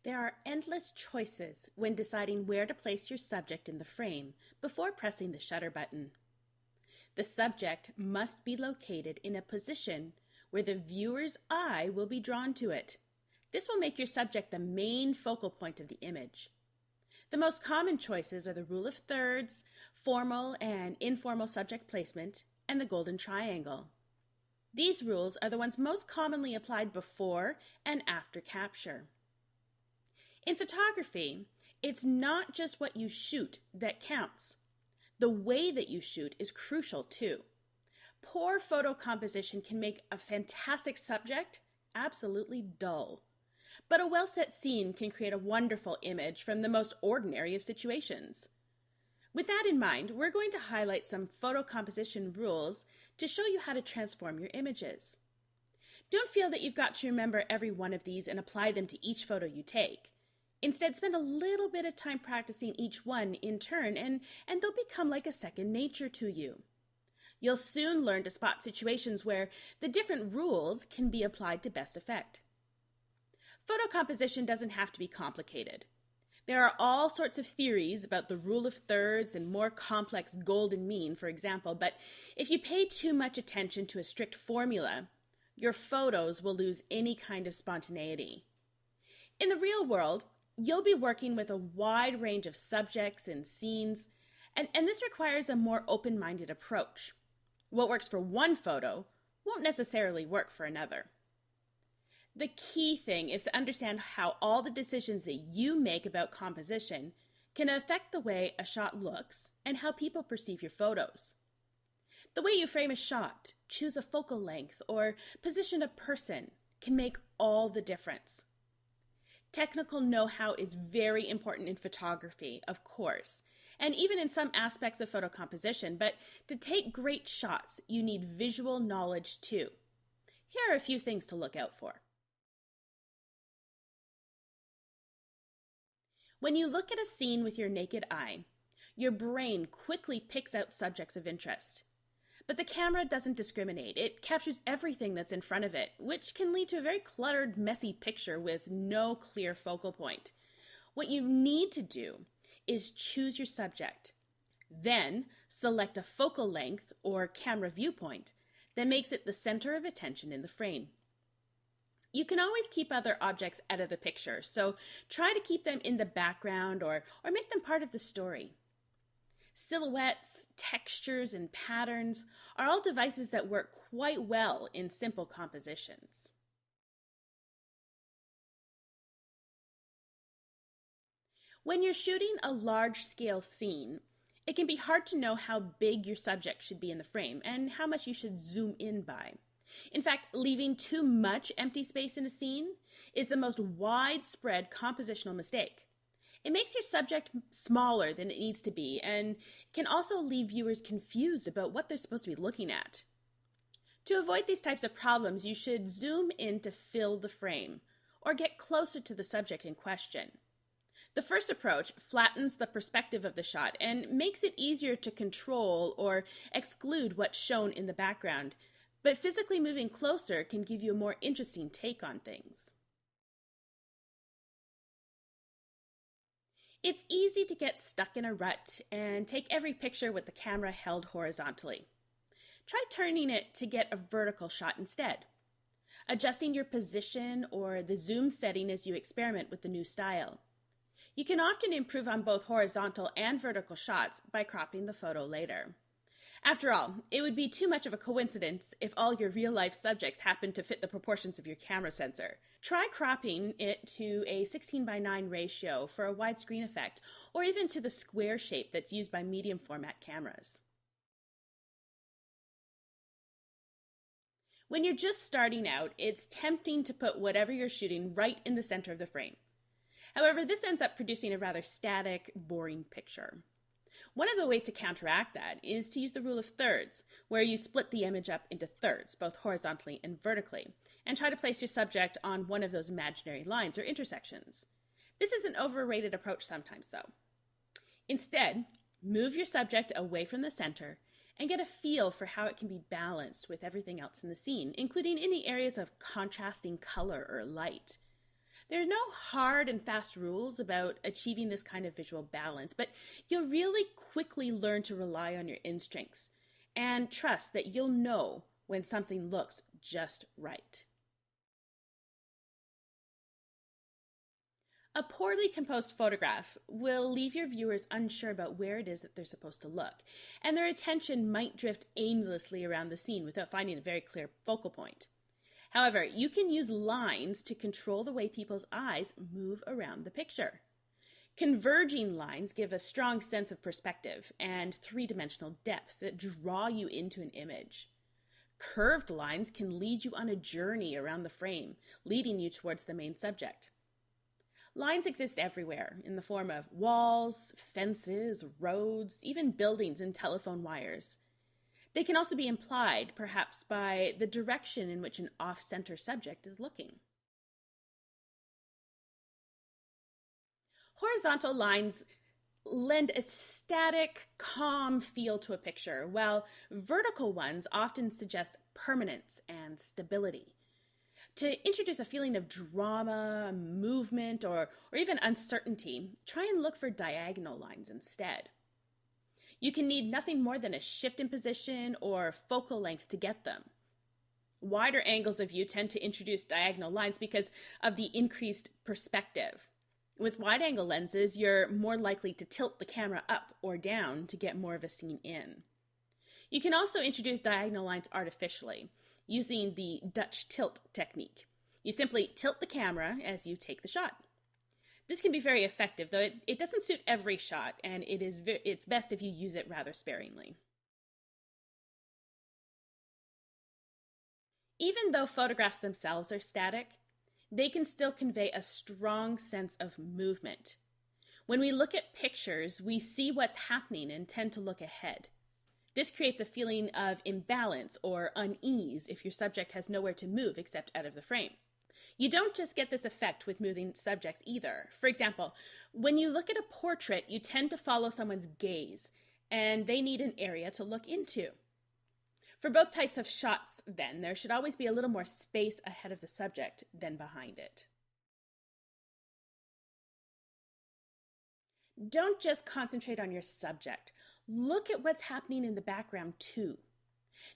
There are endless choices when deciding where to place your subject in the frame before pressing the shutter button. The subject must be located in a position where the viewer's eye will be drawn to it. This will make your subject the main focal point of the image. The most common choices are the rule of thirds, formal and informal subject placement, and the golden triangle. These rules are the ones most commonly applied before and after capture. In photography, it's not just what you shoot that counts. The way that you shoot is crucial too. Poor photo composition can make a fantastic subject absolutely dull. But a well-set scene can create a wonderful image from the most ordinary of situations. With that in mind, we're going to highlight some photo composition rules to show you how to transform your images. Don't feel that you've got to remember every one of these and apply them to each photo you take. Instead, spend a little bit of time practicing each one in turn, and they'll become like a second nature to you. You'll soon learn to spot situations where the different rules can be applied to best effect. Photo composition doesn't have to be complicated. There are all sorts of theories about the rule of thirds and more complex golden mean, for example, but if you pay too much attention to a strict formula, your photos will lose any kind of spontaneity. In the real world, you'll be working with a wide range of subjects and scenes, and this requires a more open-minded approach. What works for one photo won't necessarily work for another. The key thing is to understand how all the decisions that you make about composition can affect the way a shot looks and how people perceive your photos. The way you frame a shot, choose a focal length, or position a person can make all the difference. Technical know-how is very important in photography, of course, and even in some aspects of photo composition, but to take great shots, you need visual knowledge too. Here are a few things to look out for. When you look at a scene with your naked eye, your brain quickly picks out subjects of interest. But the camera doesn't discriminate. It captures everything that's in front of it, which can lead to a very cluttered, messy picture with no clear focal point. What you need to do is choose your subject. Then select a focal length or camera viewpoint that makes it the center of attention in the frame. You can always keep other objects out of the picture, so try to keep them in the background or make them part of the story. Silhouettes, textures, and patterns are all devices that work quite well in simple compositions. When you're shooting a large-scale scene, it can be hard to know how big your subject should be in the frame and how much you should zoom in by. In fact, leaving too much empty space in a scene is the most widespread compositional mistake. It makes your subject smaller than it needs to be and can also leave viewers confused about what they're supposed to be looking at. To avoid these types of problems, you should zoom in to fill the frame or get closer to the subject in question. The first approach flattens the perspective of the shot and makes it easier to control or exclude what's shown in the background, but physically moving closer can give you a more interesting take on things. It's easy to get stuck in a rut and take every picture with the camera held horizontally. Try turning it to get a vertical shot instead, adjusting your position or the zoom setting as you experiment with the new style. You can often improve on both horizontal and vertical shots by cropping the photo later. After all, it would be too much of a coincidence if all your real-life subjects happened to fit the proportions of your camera sensor. Try cropping it to a 16:9 ratio for a widescreen effect, or even to the square shape that's used by medium format cameras. When you're just starting out, it's tempting to put whatever you're shooting right in the center of the frame. However, this ends up producing a rather static, boring picture. One of the ways to counteract that is to use the rule of thirds, where you split the image up into thirds, both horizontally and vertically, and try to place your subject on one of those imaginary lines or intersections. This is an overrated approach sometimes, though. Instead, move your subject away from the center and get a feel for how it can be balanced with everything else in the scene, including any areas of contrasting color or light. There are no hard and fast rules about achieving this kind of visual balance, but you'll really quickly learn to rely on your instincts and trust that you'll know when something looks just right. A poorly composed photograph will leave your viewers unsure about where it is that they're supposed to look, and their attention might drift aimlessly around the scene without finding a very clear focal point. However, you can use lines to control the way people's eyes move around the picture. Converging lines give a strong sense of perspective and three-dimensional depth that draw you into an image. Curved lines can lead you on a journey around the frame, leading you towards the main subject. Lines exist everywhere in the form of walls, fences, roads, even buildings and telephone wires. They can also be implied, perhaps, by the direction in which an off-center subject is looking. Horizontal lines lend a static, calm feel to a picture, while vertical ones often suggest permanence and stability. To introduce a feeling of drama, movement, or even uncertainty, try and look for diagonal lines instead. You can need nothing more than a shift in position or focal length to get them. Wider angles of view tend to introduce diagonal lines because of the increased perspective. With wide-angle lenses, you're more likely to tilt the camera up or down to get more of a scene in. You can also introduce diagonal lines artificially, using the Dutch tilt technique. You simply tilt the camera as you take the shot. This can be very effective, though it doesn't suit every shot, and it's best if you use it rather sparingly. Even though photographs themselves are static, they can still convey a strong sense of movement. When we look at pictures, we see what's happening and tend to look ahead. This creates a feeling of imbalance or unease if your subject has nowhere to move except out of the frame. You don't just get this effect with moving subjects either. For example, when you look at a portrait, you tend to follow someone's gaze, and they need an area to look into. For both types of shots, then, there should always be a little more space ahead of the subject than behind it. Don't just concentrate on your subject. Look at what's happening in the background too.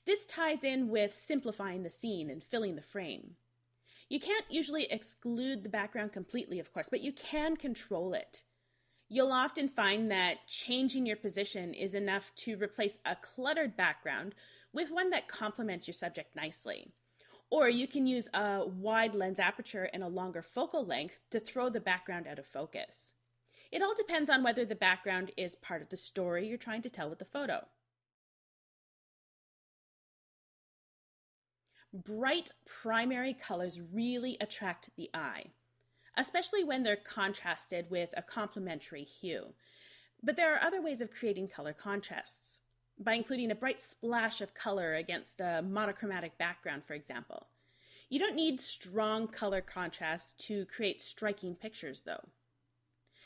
This ties in with simplifying the scene and filling the frame. You can't usually exclude the background completely, of course, but you can control it. You'll often find that changing your position is enough to replace a cluttered background with one that complements your subject nicely. Or you can use a wide lens aperture and a longer focal length to throw the background out of focus. It all depends on whether the background is part of the story you're trying to tell with the photo. Bright primary colors really attract the eye, especially when they're contrasted with a complementary hue. But there are other ways of creating color contrasts, by including a bright splash of color against a monochromatic background, for example. You don't need strong color contrast to create striking pictures, though.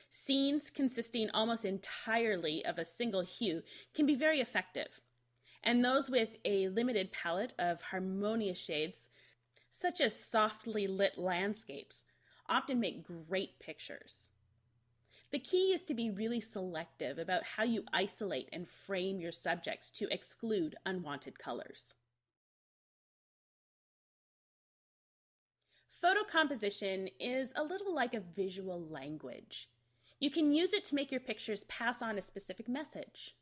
Scenes consisting almost entirely of a single hue can be very effective, and those with a limited palette of harmonious shades, such as softly lit landscapes, often make great pictures. The key is to be really selective about how you isolate and frame your subjects to exclude unwanted colors. Photo composition is a little like a visual language. You can use it to make your pictures pass on a specific message.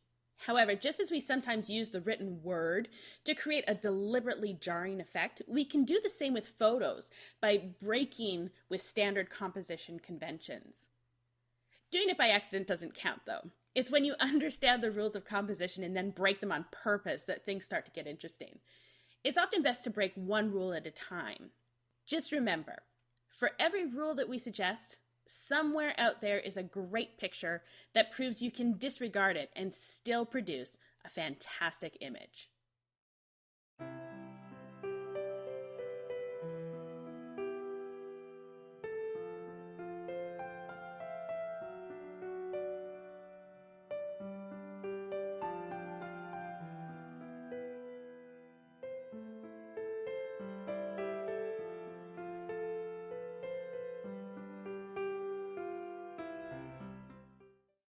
However, just as we sometimes use the written word to create a deliberately jarring effect, we can do the same with photos by breaking with standard composition conventions. Doing it by accident doesn't count, though. It's when you understand the rules of composition and then break them on purpose that things start to get interesting. It's often best to break one rule at a time. Just remember, for every rule that we suggest, somewhere out there is a great picture that proves you can disregard it and still produce a fantastic image.